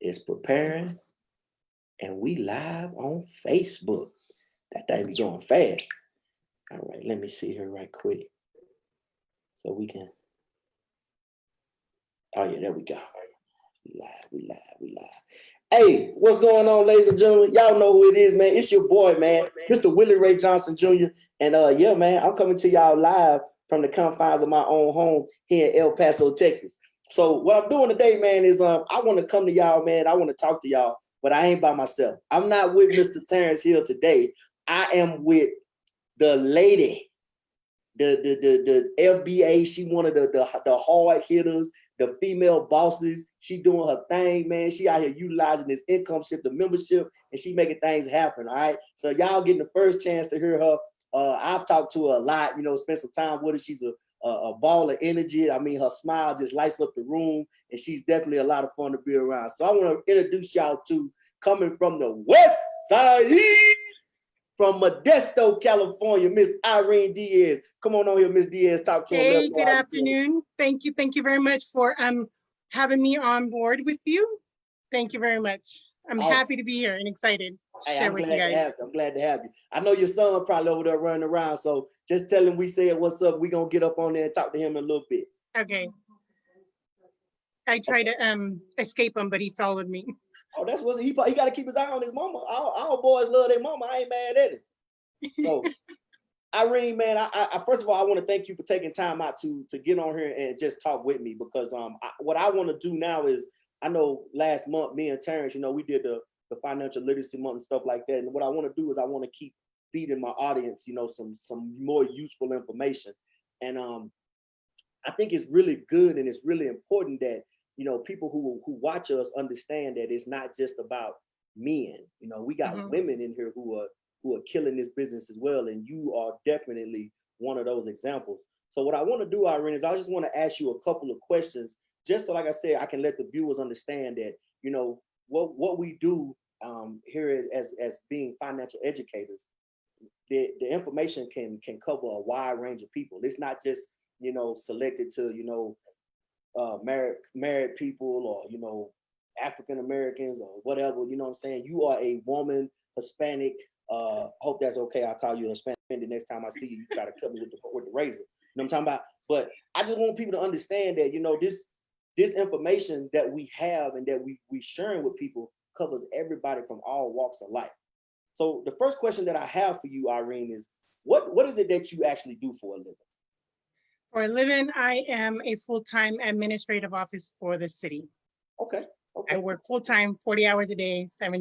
is preparing, and we live on Facebook. That thing be going fast. All right, let me see here right quick. So we can, oh yeah, there we go. We live. Hey, what's going on, ladies and gentlemen? Y'all know who it is, man. It's your boy, man, Mr. Willie Ray Johnson Jr. And yeah, man, I'm coming to y'all live from the confines of my own home here in El Paso, Texas. So what I'm doing today, man, is I want to come to y'all, man. I want to talk to y'all, but I ain't by myself. I'm not with Mr. Terrence Hill today. I am with the lady, the FBA. She one of the hard hitters, the female bosses. She doing her thing, man. She out here utilizing this income ship, the membership, and she making things happen. All right. So y'all getting the first chance to hear her. I've talked to her a lot, spent some time with her. She's a ball of energy. I mean, her smile just lights up the room, and she's definitely a lot of fun to be around. So I want to introduce y'all to, coming from the West Side, from Modesto, California, Miss Irene Diaz. Come on here, Miss Diaz. Talk to her. Hey, good afternoon. Thank you very much for having me on board with you. Thank you very much. I'm happy to be here and excited to share with you guys. I'm glad to have you. I know your son probably over there running around, so just tell him we said what's up. We're gonna get up on there and talk to him a little bit. Okay. I tried to escape him, but he followed me. Oh, that's what he got to keep his eye on his mama. Our boys love their mama. I ain't mad at it. So, Irene, man, I first of all, I want to thank you for taking time out to get on here and just talk with me, because what I want to do now is, I know last month me and Terrence, we did the financial literacy month and stuff like that. And what I want to do is I want to keep feeding my audience, some more useful information. And I think it's really good and it's really important that people who watch us understand that it's not just about men. We got women in here who are killing this business as well, and you are definitely one of those examples. So what I want to do, Irene, is I just want to ask you a couple of questions, just so, like I said, I can let the viewers understand that what we do here as being financial educators. The information can cover a wide range of people. It's not just selected to married people or African Americans or whatever. You know what I'm saying? You are a woman, Hispanic. Hope that's okay. I'll call you Hispanic the next time I see you. You try to cut me with the razor. You know what I'm talking about? But I just want people to understand that this information that we have and that we sharing with people covers everybody from all walks of life. So the first question that I have for you, Irene, is what is it that you actually do for a living? For a living, I am a full-time administrative office for the city. Okay. I work full-time, 40 hours a day, 5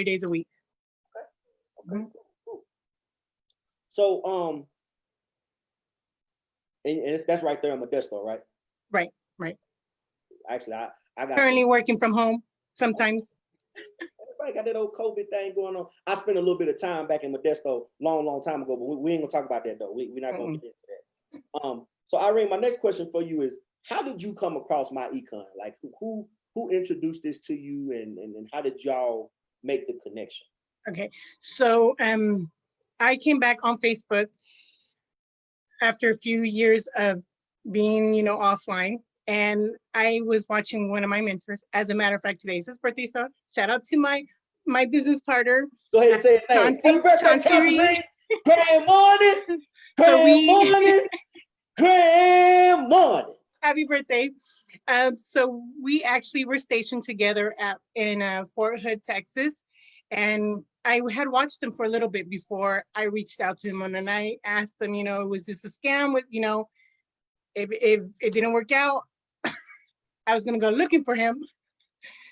days a week. Okay. Cool. So and that's right there in Modesto, right? Right. Actually, I got currently working from home sometimes. Everybody got that old COVID thing going on. I spent a little bit of time back in Modesto long time ago, but we ain't gonna talk about that though. We're not gonna get into that. So Irene, my next question for you is, how did you come across My Econ? Like who introduced this to you, and how did y'all make the connection? Okay, so I came back on Facebook after a few years of being, offline, and I was watching one of my mentors. As a matter of fact, today's his birthday, so shout out to my business partner. Go ahead and say his name. Happy birthday, Chauncey. Grand morning. Grand morning. Happy birthday. So we actually were stationed together in Fort Hood, Texas. And I had watched him for a little bit before I reached out to him. And then I asked him, was this a scam? With, if it didn't work out, I was going to go looking for him.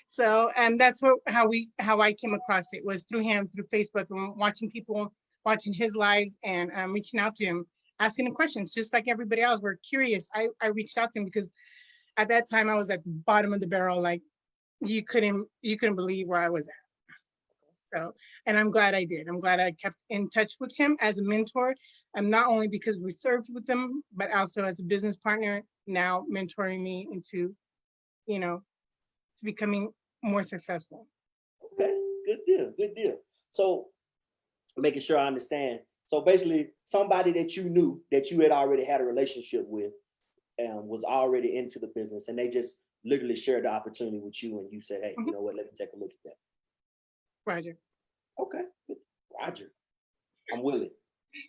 So, and that's how I came across it, was through him, through Facebook, and watching his lives and reaching out to him, asking him questions, just like everybody else. We're curious. I reached out to him because at that time I was at the bottom of the barrel. Like you couldn't believe where I was at. So, and I'm glad I did. I'm glad I kept in touch with him as a mentor. And not only because we served with him, but also as a business partner, now mentoring me into, to becoming more successful. Okay, good deal. So making sure I understand. So basically somebody that you knew that you had already had a relationship with was already into the business, and they just literally shared the opportunity with you and you said, hey, Mhm. you know what, let me take a look at that. Roger. Okay, Roger. I'm Willie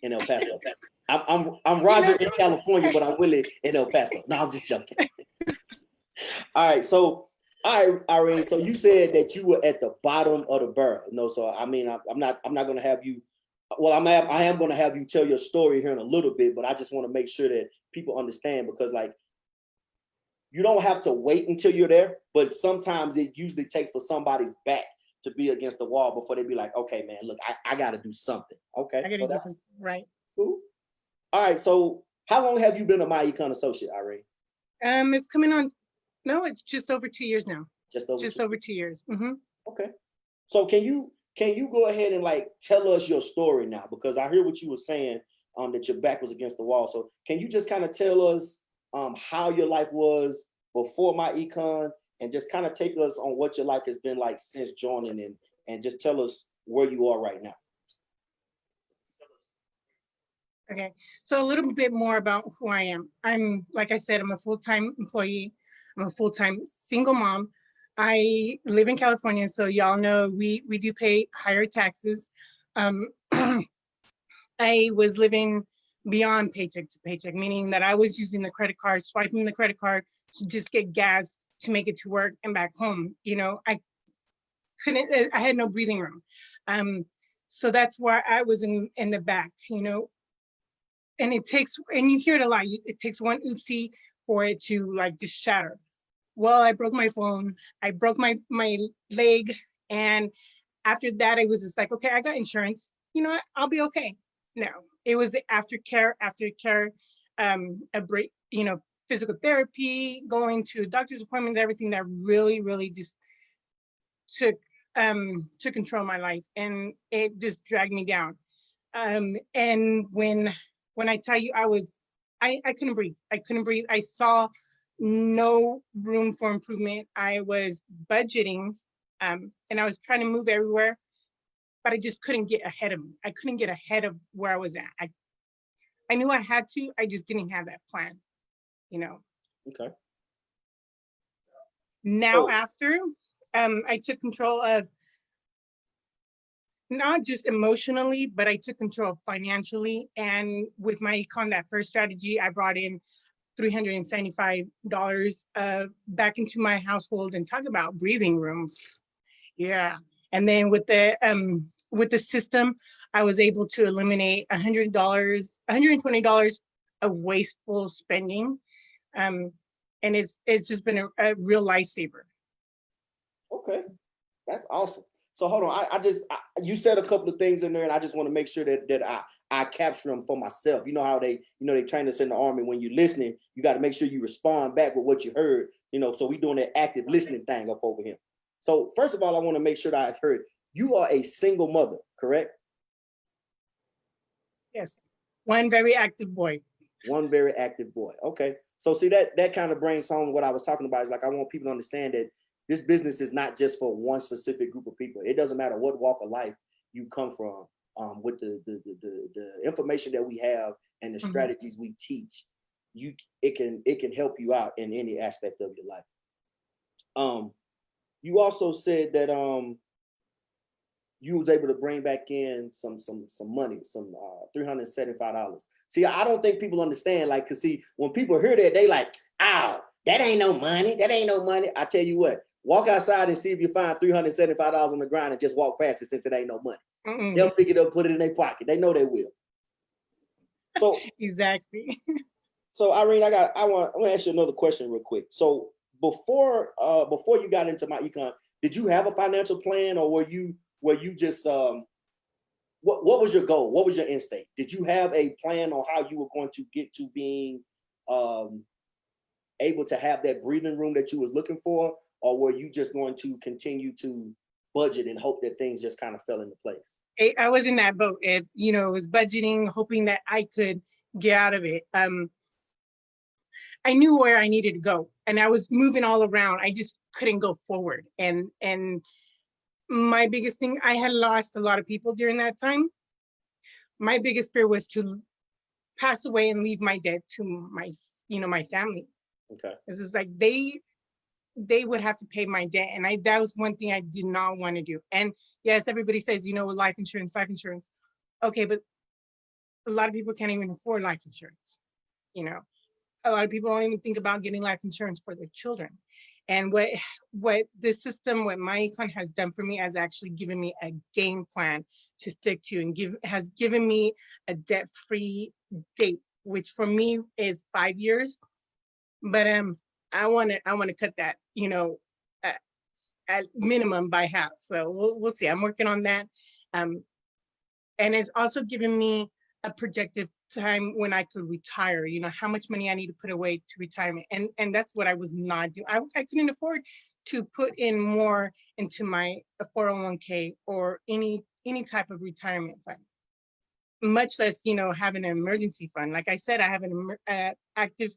in El Paso. I'm You Roger know, in California, but I'm Willie in El Paso. No, I'm just joking. All right, so all right, Irene. So you said that you were at the bottom of the barrel. No, so I mean, I'm not going to have you. Well, I am going to have you tell your story here in a little bit, but I just want to make sure that people understand because, like, you don't have to wait until you're there, but sometimes it usually takes for somebody's back to be against the wall before they be like, okay, man, look, I got to do something. Okay, I gotta so do that's something right. cool. All right, so how long have you been a My Econ associate, Irene? It's coming on. No, it's just over 2 years now. Just over Just two. over 2 years. Okay. So can you go ahead and like tell us your story now? Because I hear what you were saying, that your back was against the wall. So can you just kind of tell us how your life was before My Econ and just kind of take us on what your life has been like since joining and just tell us where you are right now. Okay, so a little bit more about who I am. I'm, like I said, I'm a full-time employee. I'm a full-time single mom. I live in California, so y'all know we do pay higher taxes. Um, I was living beyond paycheck to paycheck, meaning that I was using the credit card, swiping the credit card to just get gas to make it to work and back home. I couldn't, I had no breathing room. Um, so that's why I was in the back, and it takes, and you hear it a lot, it takes one oopsie for it to like just shatter. Well, I broke my phone, I broke my leg, and after that, I was just like, okay, I got insurance. You know what? I'll be okay. No, it was the aftercare, a break, physical therapy, going to doctor's appointments, everything that really, really just took to control my life, and it just dragged me down. And when I tell you, I couldn't breathe. I couldn't breathe. I saw no room for improvement. I was budgeting, and I was trying to move everywhere, but I just couldn't get ahead of me. I couldn't get ahead of where I was at. I knew I had to. I just didn't have that plan. You know. Okay. Now So after, I took control of not just emotionally, but I took control financially. And with my econ, that first strategy, I brought in $375 back into my household, and talk about breathing room. Yeah. And then with the system, I was able to eliminate $120 of wasteful spending. Um, and it's just been a real lifesaver. okay, that's awesome. So hold on, you said a couple of things in there, and I just want to make sure that I capture them for myself. You know how they train us in the army. When you're listening, you got to make sure you respond back with what you heard. So we doing that active listening thing up over here. So first of all, I want to make sure that I heard you are a single mother, correct? Yes. One very active boy. One very active boy. Okay. So see that kind of brings home what I was talking about. Is like I want people to understand that this business is not just for one specific group of people. It doesn't matter what walk of life you come from. With the information that we have and the Mhm. strategies we teach, it can help you out in any aspect of your life. You also said that you was able to bring back in some money, some $375. See, I don't think people understand, like, cause see, when people hear that, they like, ow, that ain't no money. That ain't no money. I tell you what, walk outside and see if you find $375 on the ground and just walk past it since it ain't no money. Mm-mm. They'll pick it up, put it in their pocket. They know they will. So, Exactly. so Irene, I want to ask you another question real quick. So before you got into My Econ, did you have a financial plan, or were you just what was your goal? What was your end state? Did you have a plan on how you were going to get to being um, able to have that breathing room that you was looking for, or were you just going to continue to budget and hope that things just kind of fell into place? I was in that boat. It was budgeting, hoping that I could get out of it. I knew where I needed to go, and I was moving all around. I just couldn't go forward. And my biggest thing, I had lost a lot of people during that time. My biggest fear was to pass away and leave my dead to my family. Okay. This is like they they would have to pay my debt. And that was one thing I did not want to do. And yes, everybody says, life insurance. Okay, but a lot of people can't even afford life insurance. A lot of people don't even think about getting life insurance for their children. And what this system, what my econ has done for me, has actually given me a game plan to stick to, and has given me a debt-free date, which for me is 5 years. But I want to cut that, at minimum by half. So we'll see. I'm working on that. And it's also given me a projected time when I could retire, how much money I need to put away to retirement. And that's what I was not doing. I couldn't afford to put in more into my 401k or any type of retirement fund, much less, having an emergency fund. Like I said, I have an active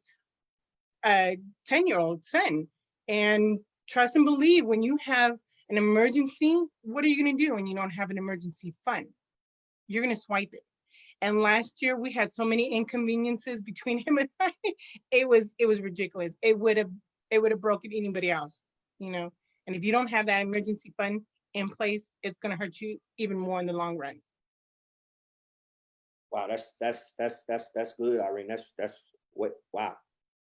10-year-old son. And trust and believe, when you have an emergency, what are you going to do when you don't have an emergency fund? You're going to swipe it. And last year we had so many inconveniences between him and I. It was ridiculous. It would have broken anybody else, And if you don't have that emergency fund in place, it's going to hurt you even more in the long run. Wow, that's good, Irene. Wow.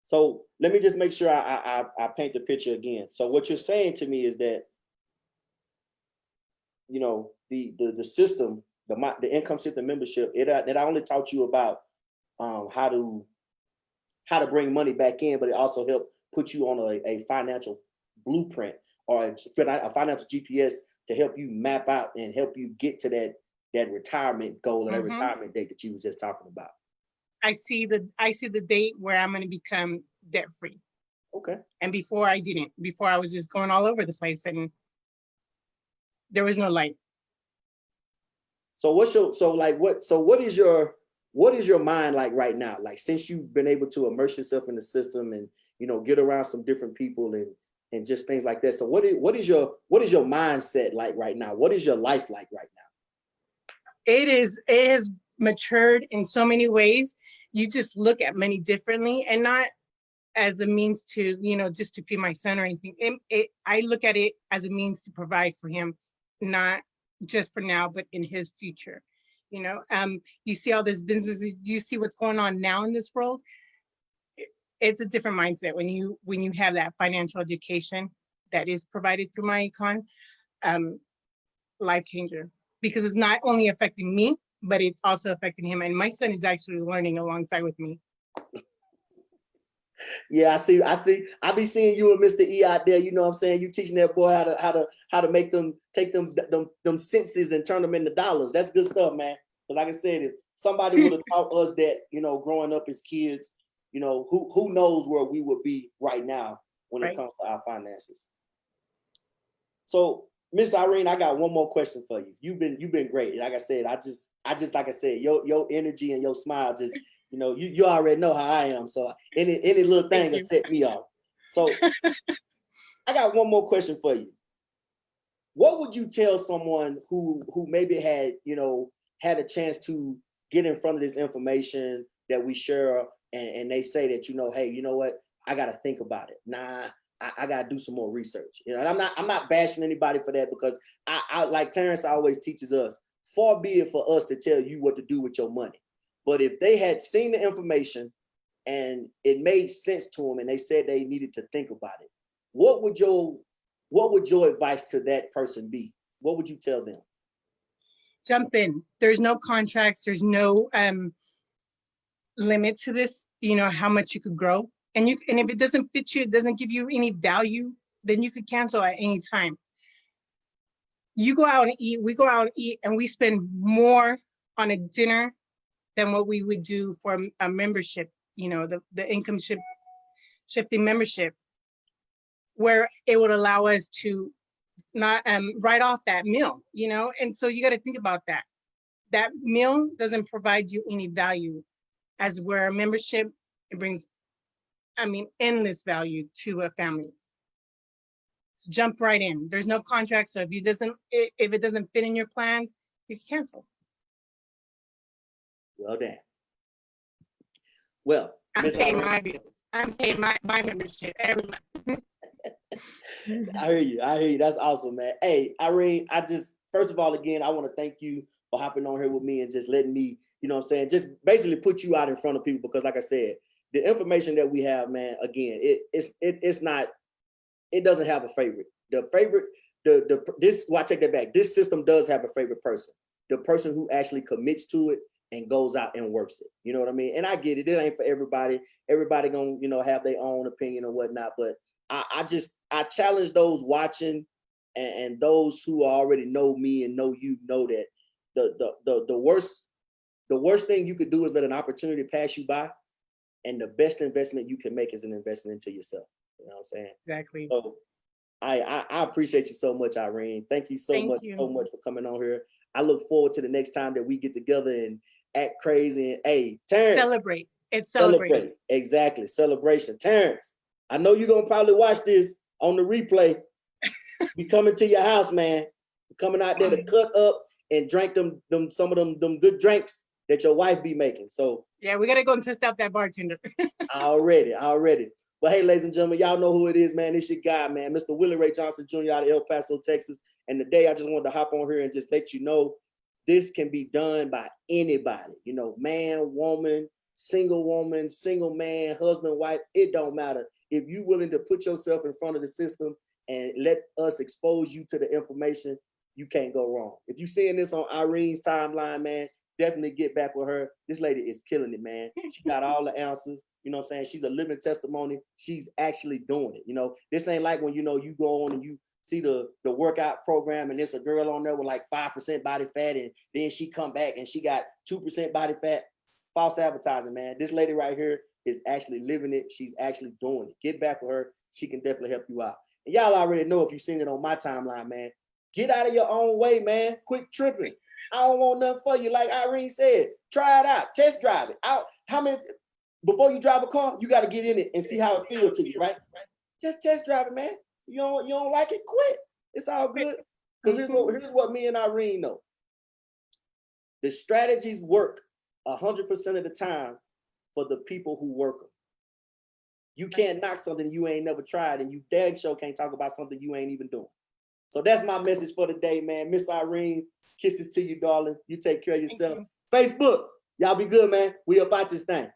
So let me just make sure I paint the picture again. So what you're saying to me is that, the system, the income system membership, it only taught you about how to bring money back in, but it also helped put you on a financial blueprint or a financial GPS to help you map out and help you get to that retirement goal or that retirement date that you was just talking about. I see the date where I'm going to become debt free. Okay. And before I didn't. Before I was just going all over the place and there was no light. So what is your mind like right now? Like, since you've been able to immerse yourself in the system and get around some different people and just things like that. So what is your mindset like right now? What is your life like right now? It has matured in so many ways. You just look at money differently, and not as a means to, just to feed my son or anything. I look at it as a means to provide for him, not just for now, but in his future. You see all this business. Do you see what's going on now in this world? It's a different mindset when you have that financial education that is provided through my econ. Life changer, because it's not only affecting me, but it's also affecting him. And my son is actually learning alongside with me. Yeah, I see. I be seeing you and Mr. E out there. You know what I'm saying? You teaching that boy how to make them take them senses and turn them into dollars. That's good stuff, man. Because like I said, if somebody would have taught us that, growing up as kids, who knows where we would be right now when it comes to our finances. So, Miss Irene, I got one more question for you. You've been great. Like I said, I just like I said, your energy and your smile just, you already know how I am. So any little thing will set me off. So I got one more question for you. What would you tell someone who maybe had a chance to get in front of this information that we share, and they say that, hey, you know what, I got to think about it. Nah, I got to do some more research. And I'm not bashing anybody for that, because I like Terrence always teaches us, far be it for us to tell you what to do with your money. But if they had seen the information and it made sense to them and they said they needed to think about it, what would your advice to that person be? What would you tell them? Jump in. There's no contracts. There's no limit to this, how much you could grow. And if it doesn't fit you, it doesn't give you any value, then you could cancel at any time. You go out and eat, we go out and eat, and we spend more on a dinner than what we would do for a membership, the income shifting membership, where it would allow us to not write off that meal, and so you got to think about that. That meal doesn't provide you any value, as where a membership, it brings, endless value to a family. Jump right in. There's no contract, so if it doesn't fit in your plans, you can cancel. Well done. Well, I'm paying my bills. I'm paying my membership every month. I hear you. I hear you. That's awesome, man. Hey, Irene, first of all, again, I want to thank you for hopping on here with me and just letting me, you know what I'm saying, just basically put you out in front of people because, like I said, the information that we have, man, again, it's not, it doesn't have a favorite. The favorite, I take that back. This system does have a favorite person, the person who actually commits to it and goes out and works it. You know what I mean? And I get it. It ain't for everybody. Everybody gonna, have their own opinion or whatnot. But I challenge those watching and those who already know me and know you know that the worst thing you could do is let an opportunity pass you by. And the best investment you can make is an investment into yourself. You know what I'm saying? Exactly. So I appreciate you so much, Irene. Thank you so much for coming on here. I look forward to the next time that we get together and act crazy. And hey, Terrence. Celebrate. It's celebrating. Exactly. Celebration. Terrence, I know you're gonna probably watch this on the replay. We coming to your house, man. We're coming out there to cut up and drink some of them good drinks that your wife be making. So yeah, we gotta go and test out that bartender. already. But hey, ladies and gentlemen, y'all know who it is, man. It's your guy, man, Mr. Willie Ray Johnson Jr. out of El Paso, Texas. And today I just wanted to hop on here and just let you know this can be done by anybody. Man, woman, single man, husband, wife. It don't matter. If you're willing to put yourself in front of the system and let us expose you to the information, you can't go wrong. If you're seeing this on Irene's timeline, man, definitely get back with her. This lady is killing it, man. She got all the answers. You know what I'm saying? She's a living testimony. She's actually doing it. This ain't like when, you go on and you see the workout program and there's a girl on there with like 5% body fat and then she come back and she got 2% body fat. False advertising, man. This lady right here is actually living it. She's actually doing it. Get back with her. She can definitely help you out. And y'all already know if you've seen it on my timeline, man. Get out of your own way, man. Quit tripping. I don't want nothing for you. Like Irene said, try it out. Test drive it out. Before you drive a car, you got to get in it and see how it feels to you, right? Just test drive it, man. You don't like it, quit. It's all good. Because here's what me and Irene know. The strategies work 100% of the time for the people who work them. You can't knock something you ain't never tried, and you dang sure can't talk about something you ain't even doing. So that's my message for today, man. Miss Irene, kisses to you, darling. You take care of yourself. Facebook, y'all be good, man. We about this thing.